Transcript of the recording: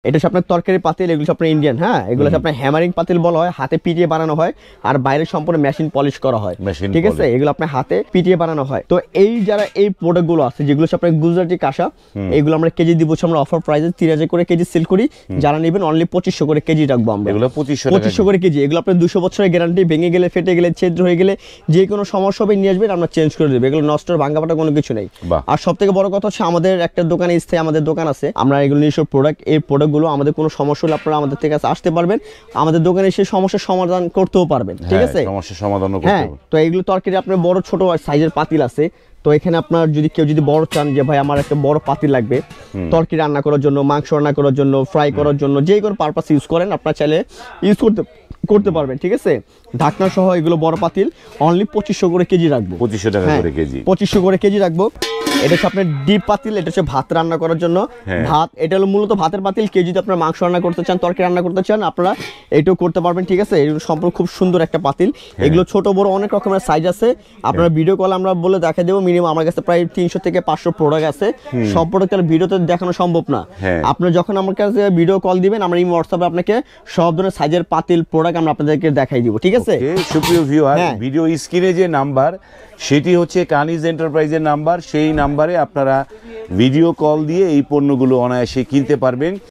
এটা হচ্ছে আপনার তরকারি পাতিল, এগুলো আপনার ইন্ডিয়ান, হ্যাঁ এগুলো হচ্ছে আপনার হ্যামারিং পাতিল বলা হয়, হাতে পিটিয়ে বানানো হয়, আর বাইরে সম্পূর্ণ মেশিন পলিশ করা হয়, ঠিক আছে। এগুলো আপনার হাতে পিটিয়ে বানানো হয়। তো এই যারা এই প্রোডাক্ট গুলো আছে যেগুলো হচ্ছে আপনার গুজরাটি কাঁসা, এগুলো আমরা কেজি দিব আমরা অফার প্রাইসে 3000 করে কেজি সেল করি। যারা নেবেন অনলি 2500 করে কেজি রাখবো আমরা, এগুলো 2500 করে কেজি। এগুলো আপনার 200 বছরের গ্যারান্টি, ভেঙে গেলে, ফেটে গেলে, ছিদ্র হয়ে গেলে, যে কোনো সমস্যা হবে নিয়ে আসবেন, আমরা চেঞ্জ করে দেবো। এগুলো নষ্ট ভাঙা ফাটা কোনো কিছু নেই। আর সব থেকে বড় কথা হচ্ছে আমাদের একটা দোকানে স্থায়ী আমাদের দোকান আছে, আমরা এগুলো নিজস্ব প্রোডাক্ট, এই প্রোডাক্টগুলো আমাদের কোনো সমস্যা হলে আপনারা আমাদের থেকে আসতে পারবেন, আমাদের দোকানে এসে সমস্যার সমাধান করতেও পারবেন, ঠিক আছে। সমস্যার সমাধানও করতে হ্যাঁ, তো এগুলো তরকারি আপনার বড় ছোট সাইজের পাতিল আছে। তো এখানে আপনার যদি কেউ যদি বড় চান যে ভাই আমার একটা বড় পাতিল লাগবে তরকারি রান্না করার জন্য, মাংস রান্না করার জন্য, ফ্রাই করার জন্য, যে কোনো পারপাস ইউজ করেন আপনার চাইলে ইউজ করতে পারবেন, ঠিক আছে। ঢাকনা সহ এগুলো বড় পাতিল অনলি 2500 করে কেজি রাখবো, 2500 টাকা করে কেজি, 2500 করে কেজি রাখবো। এটা হচ্ছে আপনার ডিপ পাতিল, এটা হচ্ছে ভাত রান্না করার জন্য। ভাত, এটা হলো মূলত ভাতের পাতিল। কেউ যদি আপনার মাংস রান্না করতে চান, তরকারি রান্না করতে চান, আপনারা এটাও করতে পারবেন, ঠিক আছে। এগুলো সম্পূর্ণ খুব সুন্দর একটা পাতিল। এগুলো ছোট বড় অনেক রকমের সাইজ আছে, আপনারা ভিডিও কল আমরা বলে দেখা দেবো। মিনিমাম আমার কাছে প্রায় 300 থেকে 500 প্রোডাক্ট আছে, সব প্রোডাক্ট ভিডিওতে দেখানো সম্ভব না। আপনারা যখন আমার কাছে ভিডিও কল দিবেন, আমরা এই হোয়াটসঅ্যাপে আপনাকে সব ধরনের সাইজের পাতিল প্রোডাক্ট আমরা আপনাদেরকে দেখাই দিব, ঠিক আছে। সুপ্রিয় ভিউয়ার, ভিডিও স্ক্রিনে যে নাম্বার সেটি হচ্ছে কানিজ এন্টারপ্রাইজের নাম্বার, সেই নাম্বারে আপনারা ভিডিও কল দিয়ে এই পণ্যগুলো অনায়াসে কিনতে পারবেন।